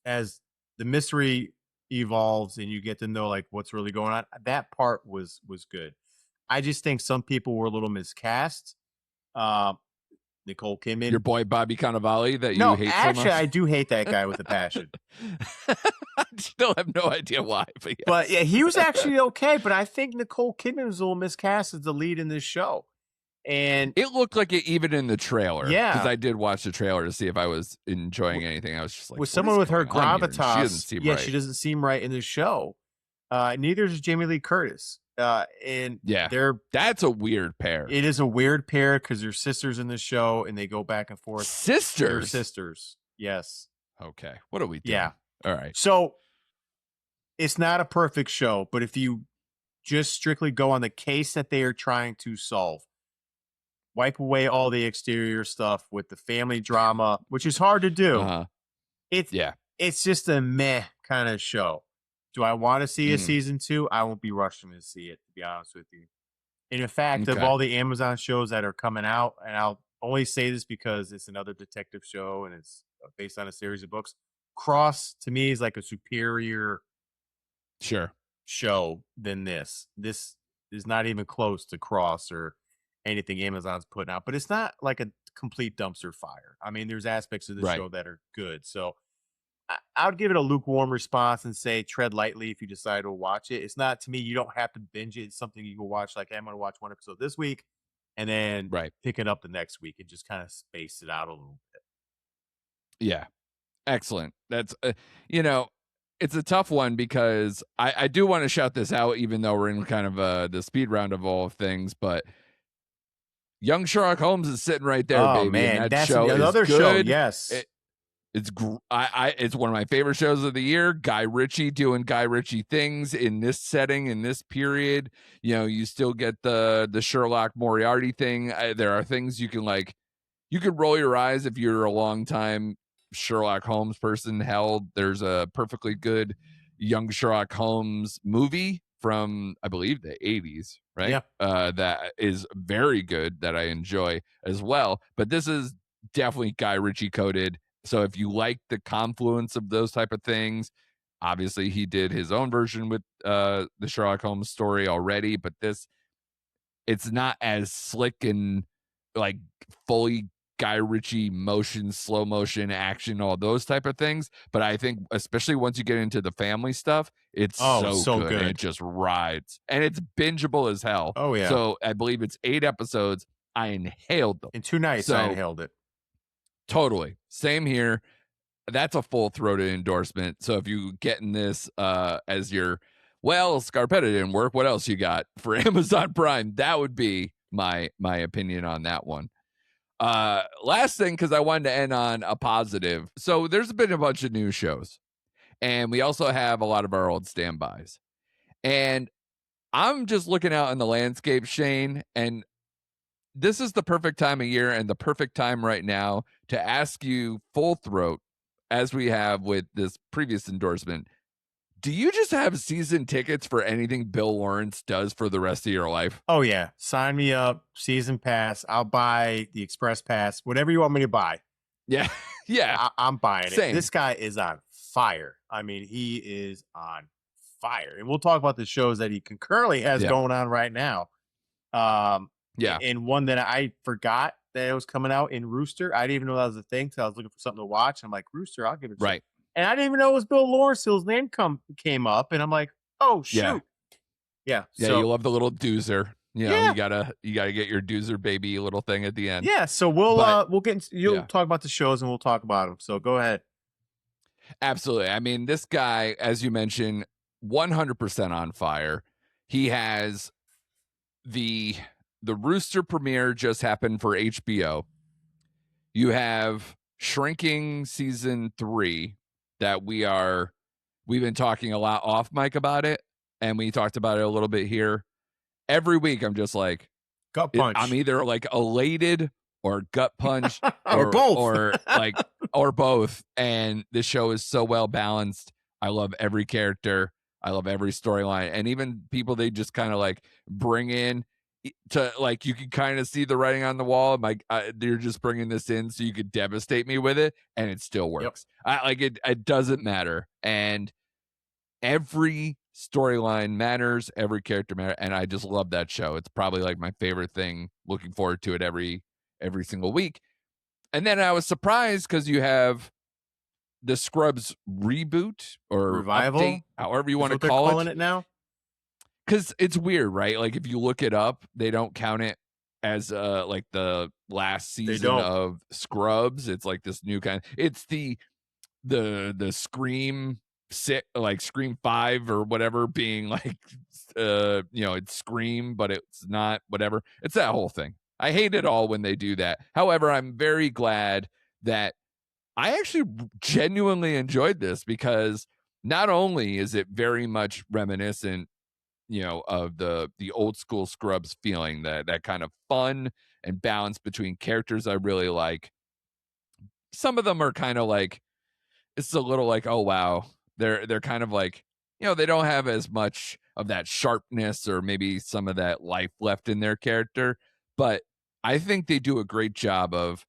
as the mystery evolves and you get to know like what's really going on, that part was good. I just think some people were a little miscast. Uh, Nicole Your Kidman. boy Bobby Cannavale that you No, hate so actually, much? I do hate that guy with a passion. I still have no idea why, but yes. But yeah, he was actually okay. But I think Nicole Kidman was a little miscast as the lead in this show. And It looked like it even in the trailer. yeah, Because I did watch the trailer to see if I was enjoying anything. I was just like, with what someone is with her going on here? And she doesn't gravitas, seem yeah, right. she doesn't seem right in the show. Neither does Jamie Lee Curtis. And Yeah, that's a weird pair. it is a weird pair because they're sisters in the show and they go back and forth. They're Sisters? sisters. Yes. Okay. What are we doing? Yeah. All right. So it's not a perfect show, but if you just strictly go on the case that they are trying to solve, wipe away all the exterior stuff with the family drama, which is hard to do. Uh-huh. Yeah. It's just a meh kind of show. Do I want to see a season 2? I won't be rushing to see it, to be honest with you. And in fact, of all the Amazon shows that are coming out, and I'll only say this because it's another detective show and it's based on a series of books, Cross to me is like a superior show than this. This is not even close to Cross or anything Amazon's putting out, but it's not like a complete dumpster fire. I mean, there's aspects of the show that are good. So I would give it a lukewarm response and say tread lightly if you decide to watch it. It's not, to me, you don't have to binge it. It's something you can watch. Like, hey, I'm going to watch one episode this week and then pick it up the next week and just kind of space it out a little bit. Yeah. Excellent. That's, it's a tough one because I do want to shout this out, even though we're in kind of the speed round of all things, but Young Sherlock Holmes is sitting right there, baby. Man, and that's show another is good. show. Yes. It's one of my favorite shows of the year. Guy Ritchie doing Guy Ritchie things in this setting, in this period. You still get the Sherlock Moriarty thing. There are things you can you could roll your eyes if you're a long time Sherlock Holmes person. Hell, there's a perfectly good Young Sherlock Holmes movie from, I believe, the 80s, right? Yeah. That is very good, that I enjoy as well. But this is definitely Guy Ritchie coded. So if you like the confluence of those type of things, obviously he did his own version with the Sherlock Holmes story already, but it's not as slick and like fully Guy Ritchie motion, slow motion action, all those type of things. But I think especially once you get into the family stuff, it's Oh, so so good and it good. just rides. And it's bingeable as hell. Oh yeah. So I believe it's 8 episodes. I inhaled them. In 2 nights, I So inhaled it. totally. Same here. That's a full-throated endorsement. So if you getting this as your, well, Scarpetta didn't work, what else you got for Amazon Prime? That would be my opinion on that one. Last thing, because I wanted to end on a positive. So there's been a bunch of new shows, and we also have a lot of our old standbys. And I'm just looking out in the landscape, Shane, and this is the perfect time of year and the perfect time right now to ask you full throat, as we have with this previous endorsement. Do you just have season tickets for anything Bill Lawrence does for the rest of your life? Oh yeah, sign me up. Season pass. I'll buy the express pass. Whatever you want me to buy, Yeah. Yeah. I'm buying it. Same. This guy is on fire. I mean, he is on fire. And we'll talk about the shows that he concurrently has Yeah. going on right now. Yeah. And one that I forgot that it was coming out in Rooster. I didn't even know that was a thing. So I was looking for something to watch. I'm like, Rooster, I'll give it a Right. shot. And I didn't even know it was Bill Lawrence till his name came up. And I'm like, oh shoot. Yeah. Yeah. Yeah. So You love the little doozer. You know, yeah. you gotta get your doozer baby little thing at the end. Yeah. So we'll get into, you'll talk about the shows and we'll talk about them. So go ahead. Absolutely. I mean, this guy, as you mentioned, 100% on fire. He has the Rooster premiere just happened for HBO. You have Shrinking season 3 that we've been talking a lot off mic about it, and we talked about it a little bit here. Every week I'm just like, Gut punch. I'm either like elated or gut punched or both or both. And this show is so well balanced. I love every character. I love every storyline, and even people they just kind of like bring in to like, you can kind of see the writing on the wall. Like they're just bringing this in so you could devastate me with it, and it still works. Yep. It doesn't matter, and every storyline matters, every character matters, and I just love that show. It's probably like my favorite thing. Looking forward to it every single week. And then I was surprised because you have the Scrubs reboot or revival, update, however you want to call calling it now. Because it's weird, right? Like if you look it up, they don't count it as like the last season of Scrubs. It's like this new kind. It's the Scream like Scream 5 or whatever being like it's Scream, but it's not, whatever. It's that whole thing. I hate it all when they do that. However, I'm very glad that I actually genuinely enjoyed this, because not only is it very much reminiscent, of the old school Scrubs feeling, that kind of fun and balance between characters I really like. Some of them are kind of like, it's a little like, oh wow, they're kind of like, they don't have as much of that sharpness or maybe some of that life left in their character, but I think they do a great job of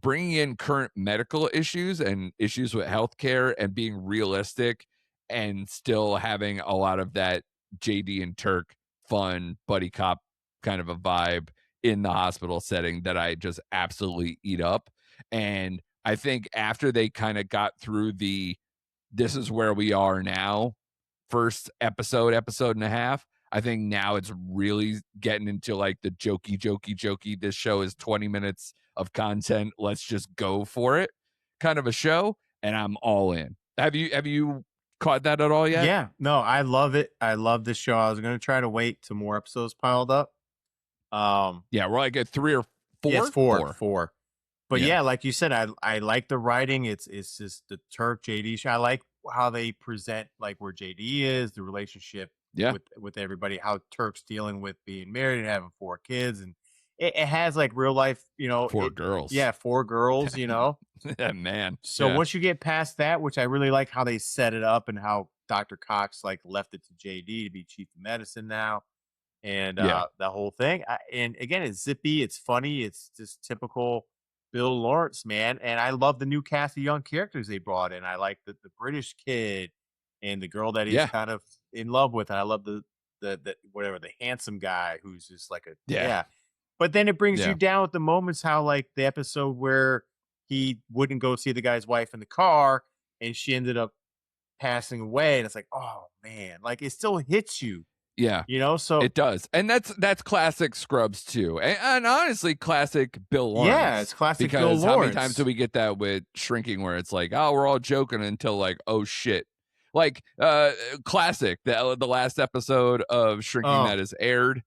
bringing in current medical issues and issues with healthcare and being realistic, and still having a lot of that JD and Turk fun buddy cop kind of a vibe in the hospital setting that I just absolutely eat up. And I think after they kind of got through this is where we are now, first episode and a half, I think now it's really getting into like the jokey. This show is 20 minutes of content. Let's just go for it kind of a show. And I'm all in. Have you caught that at all yet? Yeah, no, I love it. I love this show. I was going to try to wait till more episodes piled up. Yeah, we're like at 3 or 4. Yeah, it's four. But yeah, like you said, I like the writing. It's just the Turk JD show. I like how they present like where JD is, the relationship with everybody, how Turk's dealing with being married and having 4 kids, and it has like real life, 4 girls. Yeah, 4 girls, Man. So once you get past that, which I really like how they set it up and how Dr. Cox like left it to JD to be chief of medicine now. And the whole thing. And again, it's zippy, it's funny, it's just typical Bill Lawrence, man. And I love the new cast of young characters they brought in. I like the British kid and the girl that he's kind of in love with. And I love the whatever, the handsome guy who's just like But then it brings Yeah. you down with the moments how, like, the episode where he wouldn't go see the guy's wife in the car and she ended up passing away, and it's like, oh man, like it still hits you, Yeah. you know? So It does. And that's classic Scrubs too. And honestly, classic Bill yeah, Lawrence. it's classic Bill Because how many times Lawrence. do we get that with Shrinking where it's like, oh, we're all joking until like, oh shit. Like classic, the last episode of Shrinking Oh that is aired.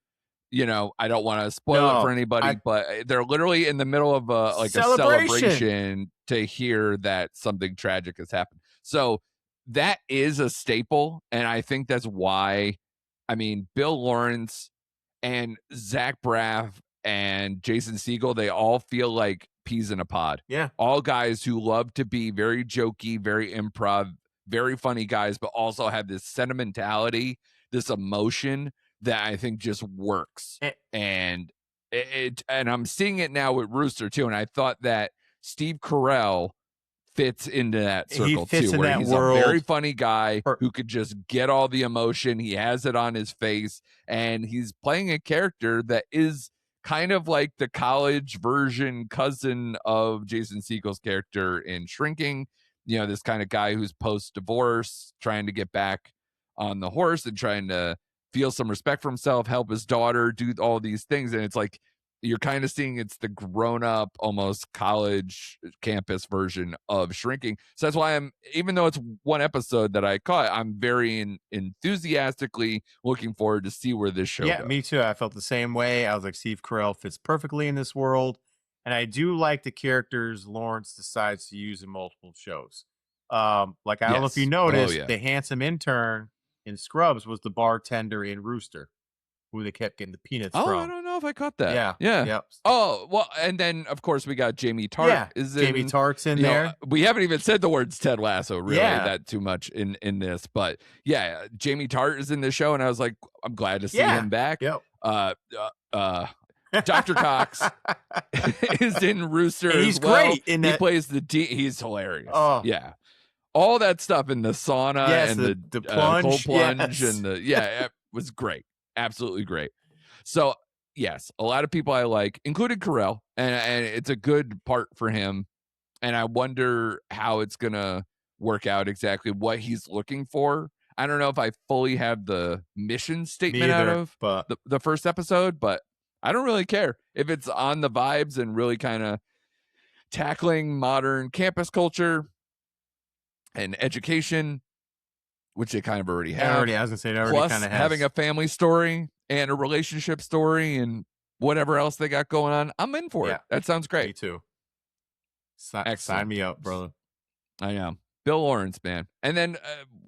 You know, I don't want to spoil it for no, anybody, I but they're literally in the middle of a celebration to hear that something tragic has happened. So that is a staple, and I think that's why. I mean, Bill Lawrence and Zach Braff and Jason Segel, they all feel like peas in a pod. Yeah. All guys who love to be very jokey, very improv, very funny guys, but also have this sentimentality, this emotion that I think just works. And and I'm seeing it now with Rooster too. And I thought that Steve Carell fits into that circle fits too, in where that he's world. a very funny guy who could just get all the emotion. He has it on his face, and he's playing a character that is kind of like the college version cousin of Jason Segel's character in Shrinking. You know, this kind of guy who's post-divorce, trying to get back on the horse and trying to feel some respect for himself, help his daughter, do all these things. And it's like, you're kind of seeing it's the grown-up, almost college campus version of Shrinking. So that's why even though it's one episode that I caught, I'm very enthusiastically looking forward to see where this show goes. Me too. I felt the same way. I was like, Steve Carell fits perfectly in this world. And I do like the characters Lawrence decides to use in multiple shows. Like, I don't know if you noticed, the handsome intern in Scrubs was the bartender in Rooster, who they kept getting the peanuts from. I don't know if I caught that. Yeah. Yeah. Yep. Oh, well, and then, of course, we got Jamie Tart. Yeah. Jamie Tart's in there. We haven't even said the words Ted Lasso, really, that too much in this. But, yeah, Jamie Tart is in the show, and I was like, I'm glad to see him back. Yep. Dr. Cox is in Rooster He's as well. great in that. He plays he's hilarious. Oh. Yeah. All that stuff in the sauna and the plunge, cold plunge and it was great. Absolutely great. So, yes, a lot of people I like, including Carell, and it's a good part for him. And I wonder how it's going to work out, exactly what he's looking for. I don't know if I fully have the mission statement out of the first episode, but I don't really care if it's on the vibes and really kind of tackling modern campus culture and education, which they kind of already have. I was going to say, it already Plus kind of has. having a family story and a relationship story and whatever else they got going on. I'm in for it. That sounds great. Me too. Sign me up, brother. I know. Bill Lawrence, man. And then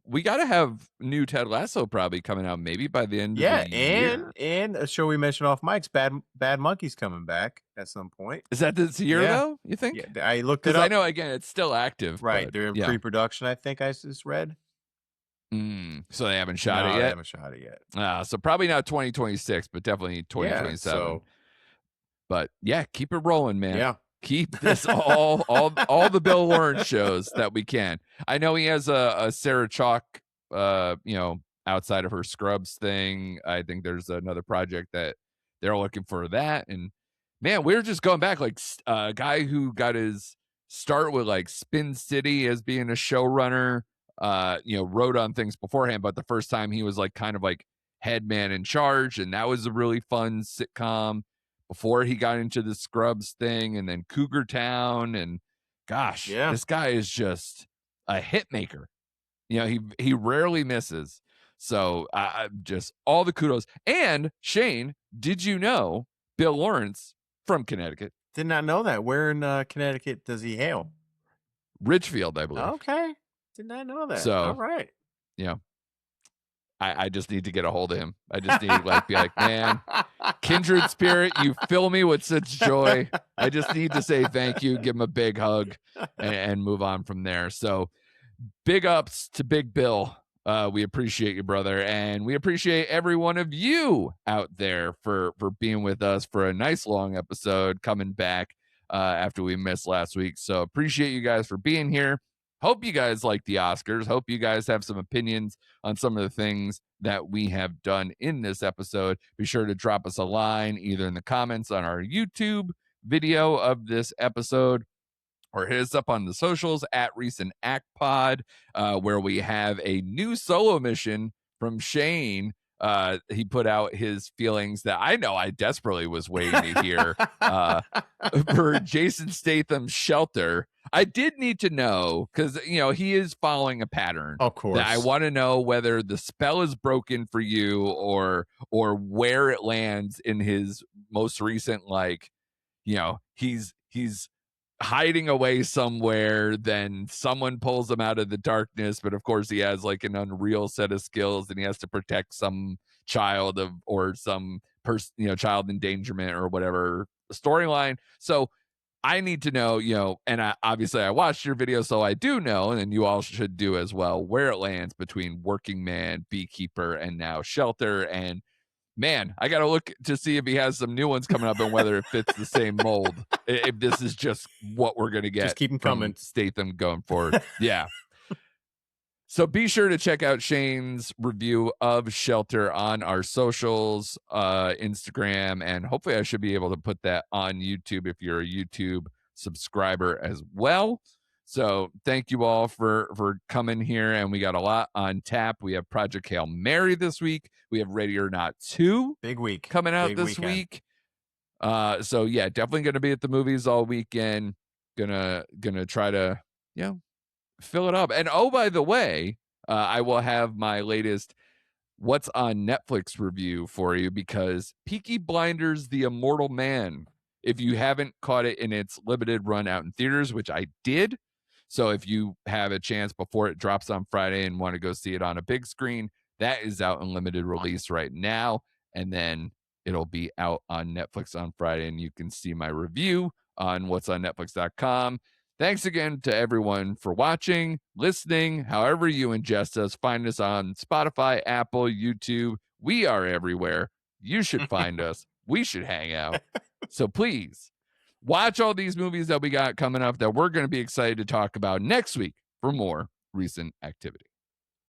we got to have new Ted Lasso probably coming out maybe by the end of the year. And a show we mentioned off Mike's Bad Monkey's coming back at some point. Is that this year though, you think? Yeah, I looked it up. I know, again, it's still active. Right. But, they're in pre-production, I think I just read. So they haven't shot it yet? They haven't shot it yet. So probably not 2026, but definitely 2027. But yeah, keep it rolling, man. Yeah. Keep this all the Bill Lawrence shows that we can. I know he has a Sarah Chalk, outside of her Scrubs thing. I think there's another project that they're looking for that. And man, we're just going back, like a guy who got his start with like Spin City as being a showrunner, wrote on things beforehand, but the first time he was like kind of like head man in charge, and that was a really fun sitcom before he got into the Scrubs thing, and then Cougar Town, and gosh, this guy is just a hit maker. He rarely misses. So just all the kudos. And Shane, did you know Bill Lawrence from Connecticut? Did not know that. Where in Connecticut does he hail? Ridgefield, I believe. Okay. Did not know that. So, all right. I just need to get a hold of him. I just need to be like, man, kindred spirit, you fill me with such joy. I just need to say thank you, give him a big hug, and move on from there. So big ups to Big Bill. We appreciate you, brother. And we appreciate every one of you out there for being with us for a nice long episode, coming back after we missed last week. So appreciate you guys for being here. hope you guys like the Oscars. Hope you guys have some opinions on some of the things that we have done in this episode. Be sure to drop us a line either in the comments on our YouTube video of this episode, or hit us up on the socials at Recent Act Pod, where we have a new solo mission from Shane. He put out his feelings that I know I desperately was waiting to hear for Jason Statham's Shelter. I did need to know, because he is following a pattern. Of course. That I want to know whether the spell is broken for you, or where it lands in his most recent, he's hiding away somewhere, then someone pulls him out of the darkness, but of course he has like an unreal set of skills and he has to protect some child or some person, child endangerment or whatever storyline. So I need to know, and obviously I watched your video, so I do know, and you all should do as well, where it lands between Working Man, Beekeeper, and now Shelter. And man, I got to look to see if he has some new ones coming up and whether it fits the same mold. If this is just what we're going to get. Just keep them coming. Statham going forward. Yeah. So be sure to check out Shane's review of Shelter on our socials, Instagram, and hopefully I should be able to put that on YouTube if you're a YouTube subscriber as well. So thank you all for coming here, and we got a lot on tap. We have Project Hail Mary this week. We have Ready or Not 2. Big week. Coming out this week. So yeah, definitely going to be at the movies all weekend. Gonna try to, fill it up. And oh, by the way, I will have my latest What's on Netflix review for you, because Peaky Blinders, The Immortal Man, if you haven't caught it in its limited run out in theaters, which I did. So if you have a chance before it drops on Friday and want to go see it on a big screen, that is out in limited release right now. And then it'll be out on Netflix on Friday, and you can see my review on whatsonnetflix.com. Thanks again to everyone for watching, listening, however you ingest us. Find us on Spotify, Apple, YouTube. We are everywhere. You should find us. We should hang out. So please watch all these movies that we got coming up that we're going to be excited to talk about next week for more recent activity.